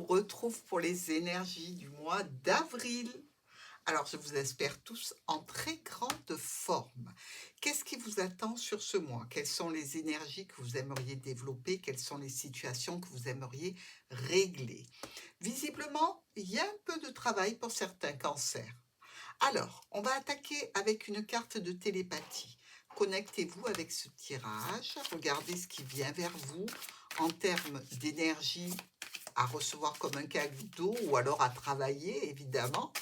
retrouve pour les énergies du mois d'avril. Alors, je vous espère tous en très grande forme. Qu'est-ce qui vous attend sur ce mois? Quelles sont les énergies que vous aimeriez développer? Quelles sont les situations que vous aimeriez régler? Visiblement, il y a un peu de travail pour certains cancers. Alors, on va attaquer avec une carte de télépathie. Connectez-vous avec ce tirage, regardez ce qui vient vers vous en termes d'énergie à recevoir comme un cadeau ou alors à travailler, évidemment.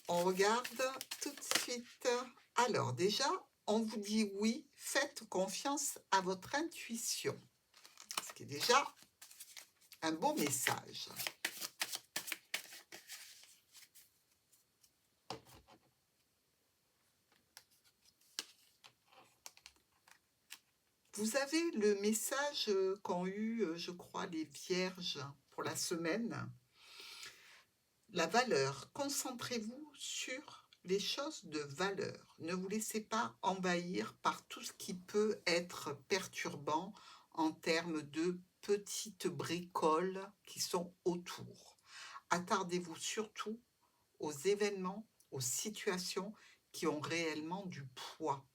On regarde tout de suite. Alors déjà, on vous dit oui, faites confiance à votre intuition, ce qui est déjà un beau message. Vous avez le message qu'ont eu, je crois, les vierges pour la semaine. La valeur. Concentrez-vous sur les choses de valeur. Ne vous laissez pas envahir par tout ce qui peut être perturbant en termes de petites bricoles qui sont autour. Attardez-vous surtout aux événements, aux situations qui ont réellement du poids.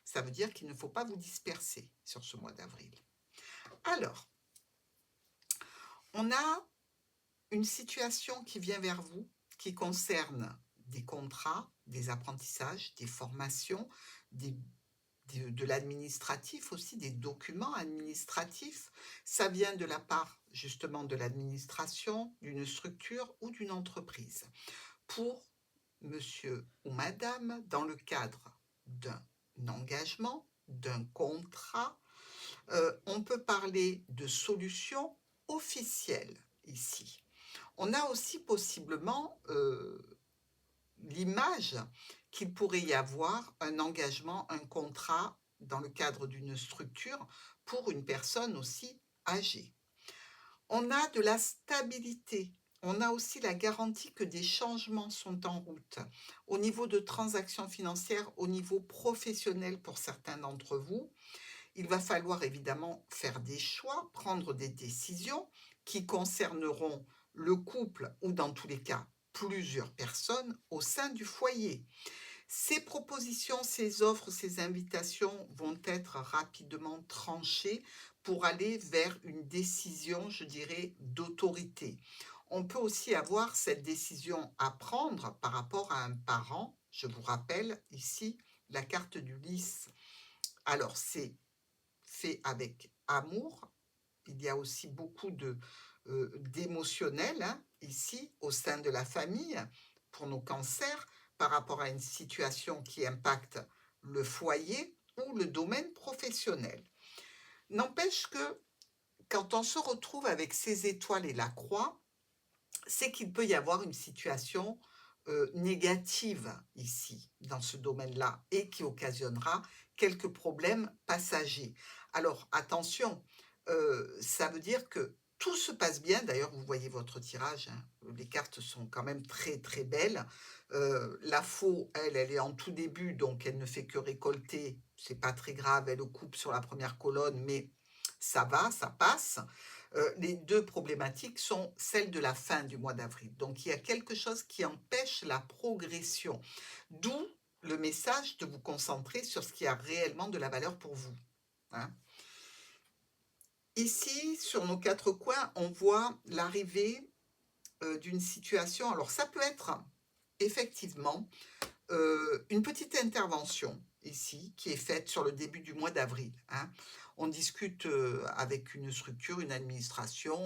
Ça veut dire qu'il ne faut pas vous disperser sur ce mois d'avril. Alors, on a une situation qui vient vers vous, qui concerne des contrats, des apprentissages, des formations, de l'administratif aussi, des documents administratifs. Ça vient de la part justement de l'administration, d'une structure ou d'une entreprise. Pour monsieur ou madame, dans le cadre d'un engagement, d'un contrat, on peut parler de solutions officielles ici. On a aussi possiblement l'image qu'il pourrait y avoir un engagement, un contrat dans le cadre d'une structure pour une personne aussi âgée. On a de la stabilité. On a aussi la garantie que des changements sont en route au niveau de transactions financières, au niveau professionnel pour certains d'entre vous. Il va falloir évidemment faire des choix, prendre des décisions qui concerneront le couple ou dans tous les cas plusieurs personnes au sein du foyer. Ces propositions, ces offres, ces invitations vont être rapidement tranchées pour aller vers une décision, je dirais, d'autorité. On peut aussi avoir cette décision à prendre par rapport à un parent. Je vous rappelle ici la carte du lys. Alors, c'est fait avec amour. Il y a aussi beaucoup d'émotionnel ici au sein de la famille pour nos cancers par rapport à une situation qui impacte le foyer ou le domaine professionnel. N'empêche que quand on se retrouve avec ces étoiles et la croix, c'est qu'il peut y avoir une situation négative ici, dans ce domaine-là, et qui occasionnera quelques problèmes passagers. Alors, attention, ça veut dire que tout se passe bien. D'ailleurs, vous voyez votre tirage, hein, les cartes sont quand même très, très belles. La faux, elle est en tout début, donc elle ne fait que récolter. C'est pas très grave, elle coupe sur la première colonne, mais ça va, ça passe. Les deux problématiques sont celles de la fin du mois d'avril. Donc, il y a quelque chose qui empêche la progression. D'où le message de vous concentrer sur ce qui a réellement de la valeur pour vous. Hein. Ici, sur nos quatre coins, on voit l'arrivée d'une situation. Alors, ça peut être effectivement une petite intervention ici qui est faite sur le début du mois d'avril. Hein. On discute avec une structure, une administration,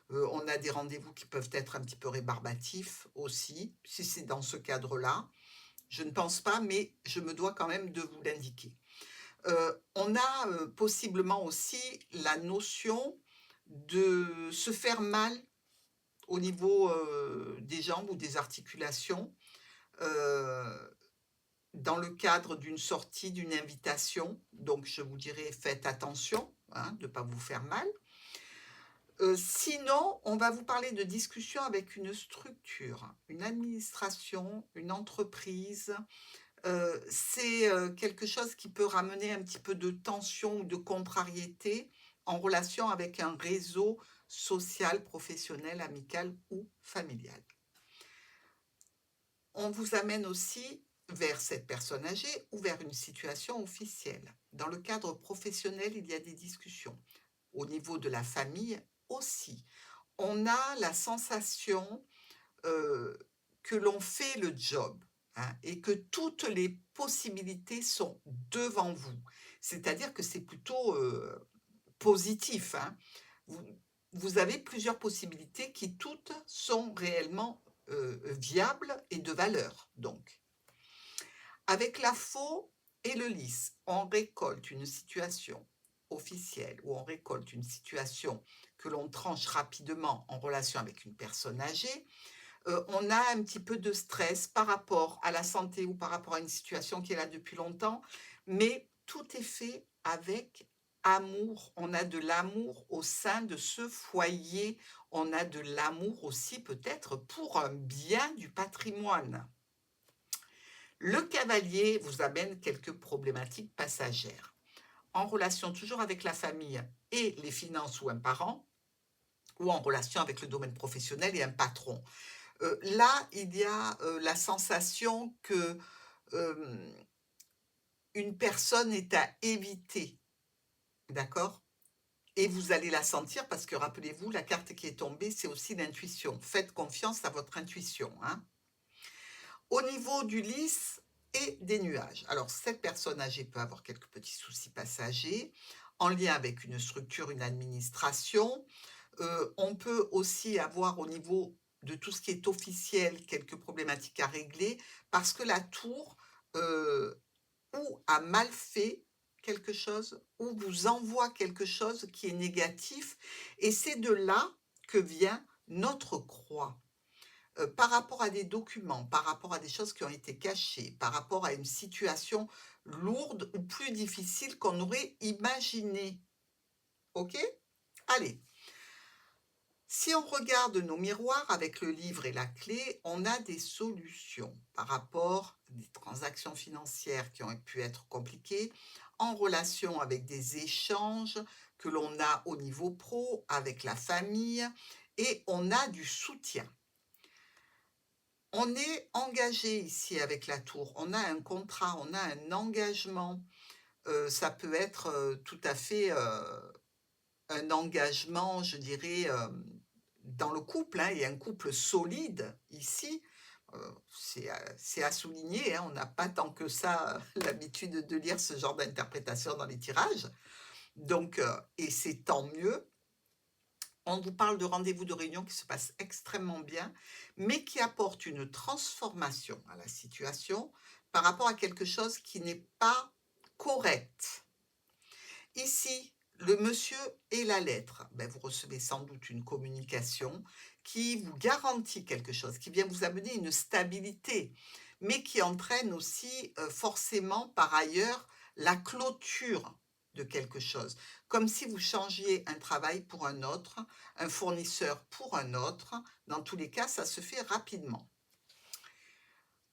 on a des rendez-vous qui peuvent être un petit peu rébarbatifs aussi, si c'est dans ce cadre-là. Je ne pense pas, mais je me dois quand même de vous l'indiquer. On a possiblement aussi la notion de se faire mal au niveau des jambes ou des articulations. Dans le cadre d'une sortie, d'une invitation. Donc, je vous dirais, faites attention hein, de ne pas vous faire mal. Sinon, on va vous parler de discussion avec une structure, une administration, une entreprise. C'est quelque chose qui peut ramener un petit peu de tension ou de contrariété en relation avec un réseau social, professionnel, amical ou familial. On vous amène aussi vers cette personne âgée ou vers une situation officielle. Dans le cadre professionnel, il y a des discussions. Au niveau de la famille aussi. On a la sensation euh, que l'on fait le job, hein, et que toutes les possibilités sont devant vous. C'est-à-dire que c'est plutôt positif, hein. Vous, vous avez plusieurs possibilités qui toutes sont réellement viables et de valeur, donc. Avec la faux et le lisse, on récolte une situation officielle ou on récolte une situation que l'on tranche rapidement en relation avec une personne âgée. On a un petit peu de stress par rapport à la santé ou par rapport à une situation qui est là depuis longtemps, mais tout est fait avec amour. On a de l'amour au sein de ce foyer. On a de l'amour aussi peut-être pour un bien du patrimoine. Le cavalier vous amène quelques problématiques passagères. En relation toujours avec la famille et les finances ou un parent, ou en relation avec le domaine professionnel et un patron. Là, il y a la sensation que une personne est à éviter, d'accord? Et vous allez la sentir parce que rappelez-vous, la carte qui est tombée, c'est aussi l'intuition. Faites confiance à votre intuition, hein. Au niveau du lys et des nuages. Alors, cette personne âgée peut avoir quelques petits soucis passagers en lien avec une structure, une administration. On peut aussi avoir au niveau de tout ce qui est officiel quelques problématiques à régler parce que la tour ou a mal fait quelque chose ou vous envoie quelque chose qui est négatif et c'est de là que vient notre croix. Par rapport à des documents, par rapport à des choses qui ont été cachées, par rapport à une situation lourde ou plus difficile qu'on aurait imaginé. OK? Allez, si on regarde nos miroirs avec le livre et la clé, on a des solutions par rapport à des transactions financières qui ont pu être compliquées, en relation avec des échanges que l'on a au niveau pro, avec la famille, et on a du soutien. On est engagé ici avec la tour, on a un contrat, on a un engagement. Ça peut être tout à fait un engagement, je dirais, dans le couple, hein, et un couple solide ici. C'est à souligner, hein, on n'a pas tant que ça l'habitude de lire ce genre d'interprétation dans les tirages. Donc, et c'est tant mieux. On vous parle de rendez-vous de réunion qui se passe extrêmement bien, mais qui apporte une transformation à la situation par rapport à quelque chose qui n'est pas correct. Ici, le monsieur et la lettre, ben, vous recevez sans doute une communication qui vous garantit quelque chose, qui vient vous amener une stabilité, mais qui entraîne aussi forcément par ailleurs la clôture de quelque chose, comme si vous changiez un travail pour un autre, un fournisseur pour un autre. Dans tous les cas, ça se fait rapidement.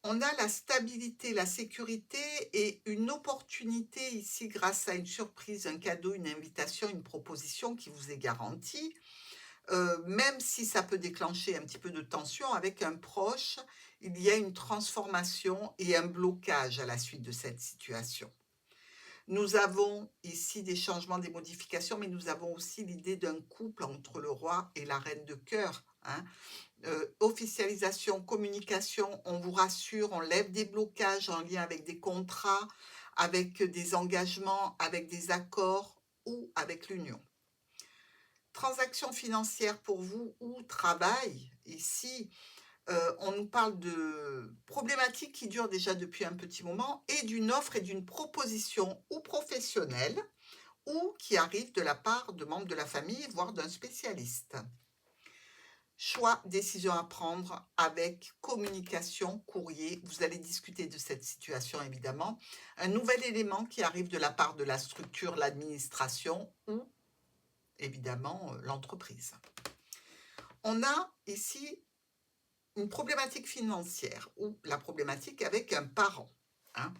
On a la stabilité, la sécurité et une opportunité ici grâce à une surprise, un cadeau, une invitation, une proposition qui vous est garantie, même si ça peut déclencher un petit peu de tension avec un proche, il y a une transformation et un blocage à la suite de cette situation. Nous avons ici des changements, des modifications, mais nous avons aussi l'idée d'un couple entre le roi et la reine de cœur, hein. Officialisation, communication, on vous rassure, on lève des blocages en lien avec des contrats, avec des engagements, avec des accords ou avec l'union. Transactions financières pour vous ou travail, ici, on nous parle de problématiques qui durent déjà depuis un petit moment et d'une offre et d'une proposition ou professionnelle ou qui arrive de la part de membres de la famille, voire d'un spécialiste. Choix, décision à prendre avec communication, courrier. Vous allez discuter de cette situation évidemment. Un nouvel élément qui arrive de la part de la structure, l'administration ou évidemment l'entreprise. On a ici une problématique financière ou la problématique avec un parent, hein,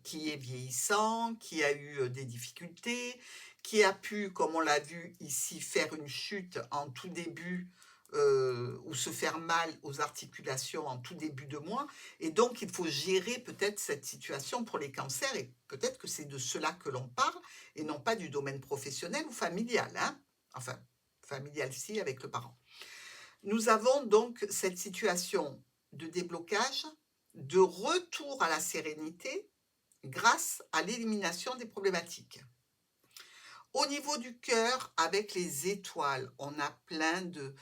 qui est vieillissant, qui a eu des difficultés, qui a pu, comme on l'a vu ici, faire une chute en tout début, ou se faire mal aux articulations en tout début de mois. Et donc, il faut gérer peut-être cette situation pour les cancers et peut-être que c'est de cela que l'on parle et non pas du domaine professionnel ou familial, hein. Enfin, familial si, avec le parent. Nous avons donc cette situation de déblocage, de retour à la sérénité grâce à l'élimination des problématiques. Au niveau du cœur, avec les étoiles, on a plein de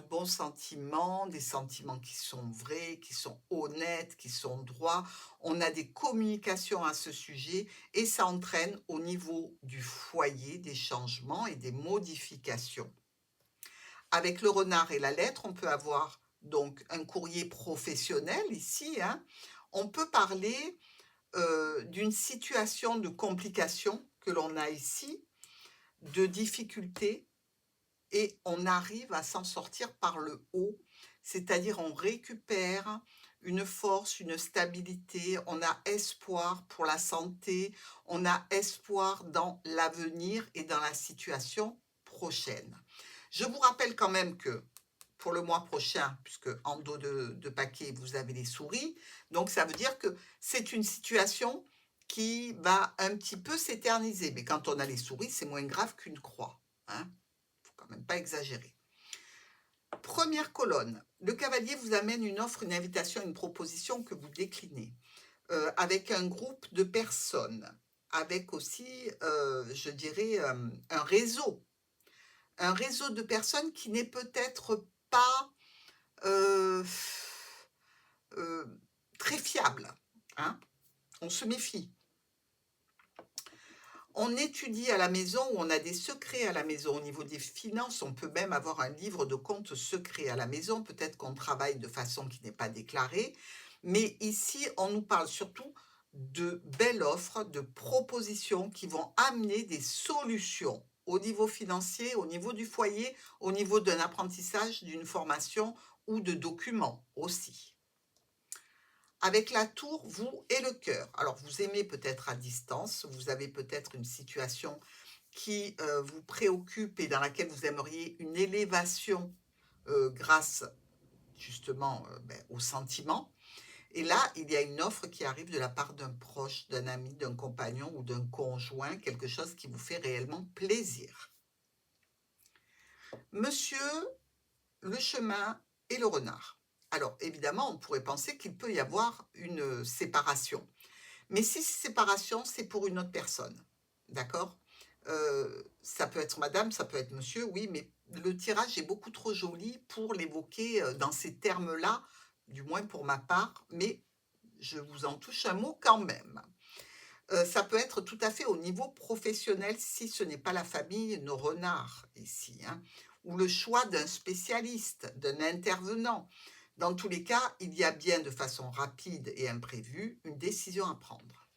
bons sentiments, des sentiments qui sont vrais, qui sont honnêtes, qui sont droits. On a des communications à ce sujet et ça entraîne au niveau du foyer des changements et des modifications. Avec le renard et la lettre, on peut avoir donc un courrier professionnel ici, hein. On peut parler d'une situation de complication que l'on a ici, de difficultés, et on arrive à s'en sortir par le haut, c'est-à-dire on récupère une force, une stabilité, on a espoir pour la santé, on a espoir dans l'avenir et dans la situation prochaine. Je vous rappelle quand même que pour le mois prochain, puisque en dos de paquet, vous avez les souris, donc ça veut dire que c'est une situation qui va un petit peu s'éterniser. Mais quand on a les souris, c'est moins grave qu'une croix, hein. Faut quand même pas exagérer. Première colonne, le cavalier vous amène une offre, une invitation, une proposition que vous déclinez, avec un groupe de personnes, avec aussi, je dirais, un réseau de personnes qui n'est peut-être pas euh, euh, très fiable, hein. On se méfie. On étudie à la maison, ou on a des secrets à la maison. Au niveau des finances, on peut même avoir un livre de comptes secret à la maison. Peut-être qu'on travaille de façon qui n'est pas déclarée. Mais ici, on nous parle surtout de belles offres, de propositions qui vont amener des solutions au niveau financier, au niveau du foyer, au niveau d'un apprentissage, d'une formation ou de documents aussi. Avec la tour, vous et le cœur. Alors, vous aimez peut-être à distance, vous avez peut-être une situation qui vous préoccupe et dans laquelle vous aimeriez une élévation grâce justement aux sentiments. Et là, il y a une offre qui arrive de la part d'un proche, d'un ami, d'un compagnon ou d'un conjoint, quelque chose qui vous fait réellement plaisir. Monsieur le chemin et le renard. Alors, évidemment, on pourrait penser qu'il peut y avoir une séparation. Mais si c'est séparation, c'est pour une autre personne. D'accord? Ça peut être madame, ça peut être monsieur, oui, mais le tirage est beaucoup trop joli pour l'évoquer dans ces termes-là, du moins pour ma part, mais je vous en touche un mot quand même. Ça peut être tout à fait au niveau professionnel si ce n'est pas la famille nos renards ici, hein, ou le choix d'un spécialiste, d'un intervenant. Dans tous les cas, il y a bien de façon rapide et imprévue une décision à prendre.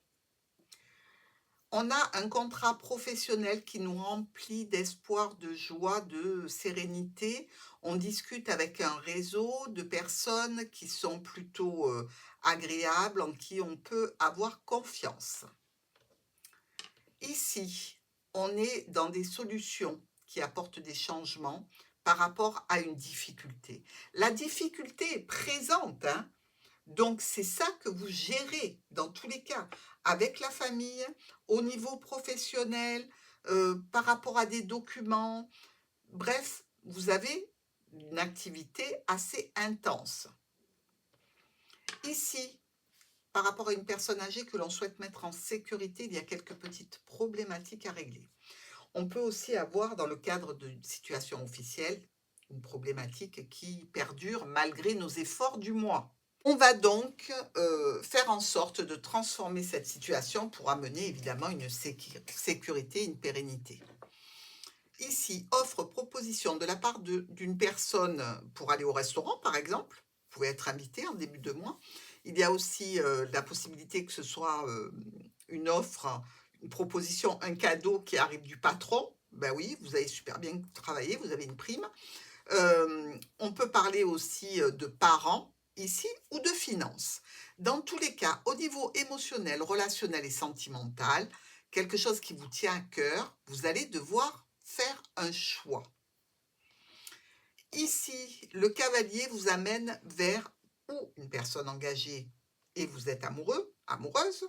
On a un contrat professionnel qui nous remplit d'espoir, de joie, de sérénité. On discute avec un réseau de personnes qui sont plutôt agréables, en qui on peut avoir confiance. Ici, on est dans des solutions qui apportent des changements par rapport à une difficulté. La difficulté est présente, hein. Donc c'est ça que vous gérez dans tous les cas, avec la famille, au niveau professionnel, par rapport à des documents. Bref, vous avez une activité assez intense. Ici, par rapport à une personne âgée que l'on souhaite mettre en sécurité, il y a quelques petites problématiques à régler. On peut aussi avoir, dans le cadre d'une situation officielle, une problématique qui perdure malgré nos efforts du mois. On va donc faire en sorte de transformer cette situation pour amener évidemment une sécurité, une pérennité. Ici, offre, proposition de la part d'une personne pour aller au restaurant, par exemple. Vous pouvez être invité en début de mois. Il y a aussi la possibilité que ce soit une offre, une proposition, un cadeau qui arrive du patron. Ben oui, vous avez super bien travaillé, vous avez une prime. On peut parler aussi de parents ici ou de finances. Dans tous les cas, au niveau émotionnel, relationnel et sentimental, quelque chose qui vous tient à cœur, vous allez devoir faire un choix. Ici, le cavalier vous amène vers ou une personne engagée et vous êtes amoureux, amoureuse,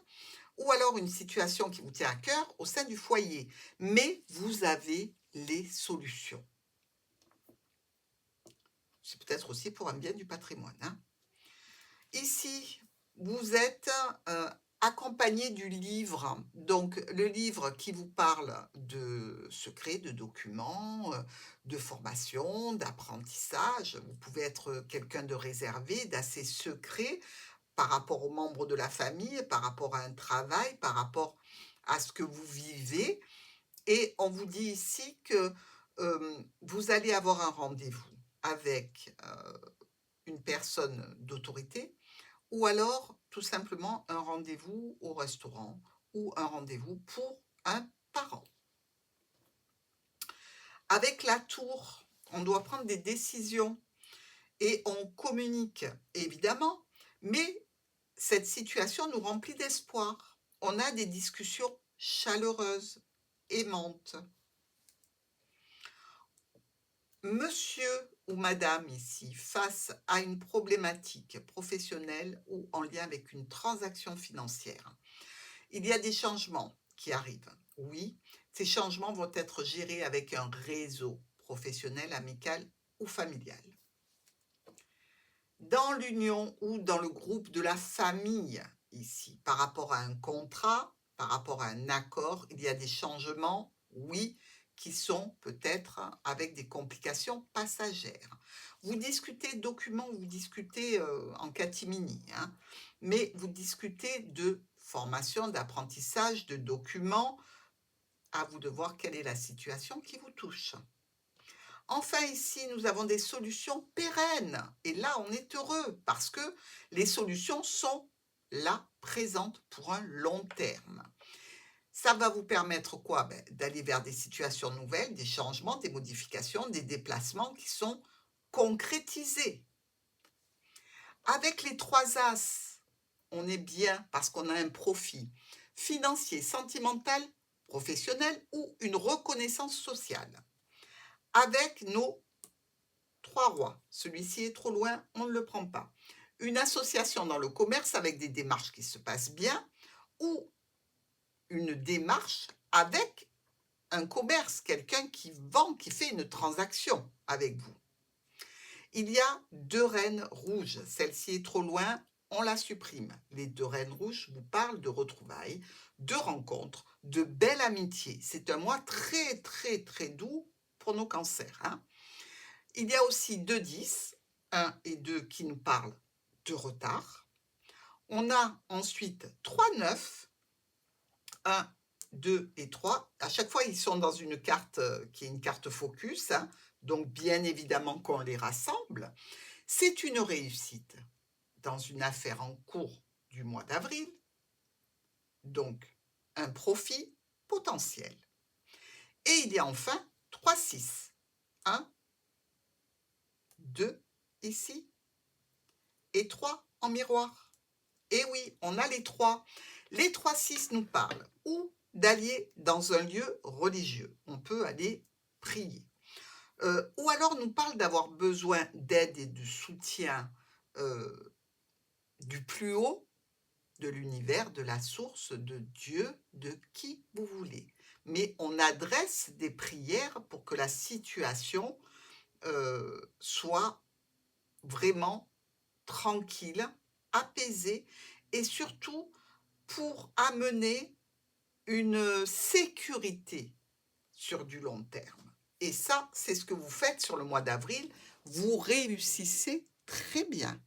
ou alors une situation qui vous tient à cœur au sein du foyer. Mais vous avez les solutions. C'est peut-être aussi pour un bien du patrimoine, hein. Ici, vous êtes accompagné du livre. Donc, le livre qui vous parle de secrets, de documents, de formation, d'apprentissage. Vous pouvez être quelqu'un de réservé, d'assez secret par rapport aux membres de la famille, par rapport à un travail, par rapport à ce que vous vivez. Et on vous dit ici que vous allez avoir un rendez-vous avec une personne d'autorité ou alors tout simplement un rendez-vous au restaurant ou un rendez-vous pour un parent. Avec la tour, on doit prendre des décisions et on communique évidemment, mais cette situation nous remplit d'espoir. On a des discussions chaleureuses, aimantes. Monsieur ou madame ici, face à une problématique professionnelle ou en lien avec une transaction financière, il y a des changements qui arrivent. Oui, ces changements vont être gérés avec un réseau professionnel, amical ou familial. Dans l'union ou dans le groupe de la famille, ici, par rapport à un contrat, par rapport à un accord, il y a des changements, oui, qui sont peut-être avec des complications passagères. Vous discutez documents, vous discutez en catimini, hein, mais vous discutez de formation, d'apprentissage, de documents. À vous de voir quelle est la situation qui vous touche. Enfin, ici, nous avons des solutions pérennes. Et là, on est heureux parce que les solutions sont là, présentes pour un long terme. Ça va vous permettre quoi? D'aller vers des situations nouvelles, des changements, des modifications, des déplacements qui sont concrétisés. Avec les 3 As, on est bien parce qu'on a un profit financier, sentimental, professionnel ou une reconnaissance sociale. Avec nos 3 rois, celui-ci est trop loin, on ne le prend pas. Une association dans le commerce avec des démarches qui se passent bien ou une démarche avec un commerce, quelqu'un qui vend, qui fait une transaction avec vous. Il y a 2 reines rouges, celle-ci est trop loin, on la supprime. Les 2 reines rouges vous parlent de retrouvailles, de rencontres, de belle amitié. C'est un mois très, très, très doux pour nos cancers, hein. Il y a aussi 2 10, 1 et 2 qui nous parlent de retard. On a ensuite 3 9, 1, 2 et 3. À chaque fois, ils sont dans une carte qui est une carte focus, hein, donc bien évidemment qu'on les rassemble. C'est une réussite dans une affaire en cours du mois d'avril, donc un profit potentiel. Et il y a enfin 3 6, 1, 2 ici et 3 en miroir. Et oui, on a les 3. Les 3 6 nous parlent ou d'aller dans un lieu religieux. On peut aller prier. Ou alors nous parle d'avoir besoin d'aide et de soutien du plus haut, de l'univers, de la source, de Dieu, de qui vous voulez. Mais on adresse des prières pour que la situation soit vraiment tranquille, apaisée et surtout pour amener une sécurité sur du long terme. Et ça, c'est ce que vous faites sur le mois d'avril. Vous réussissez très bien.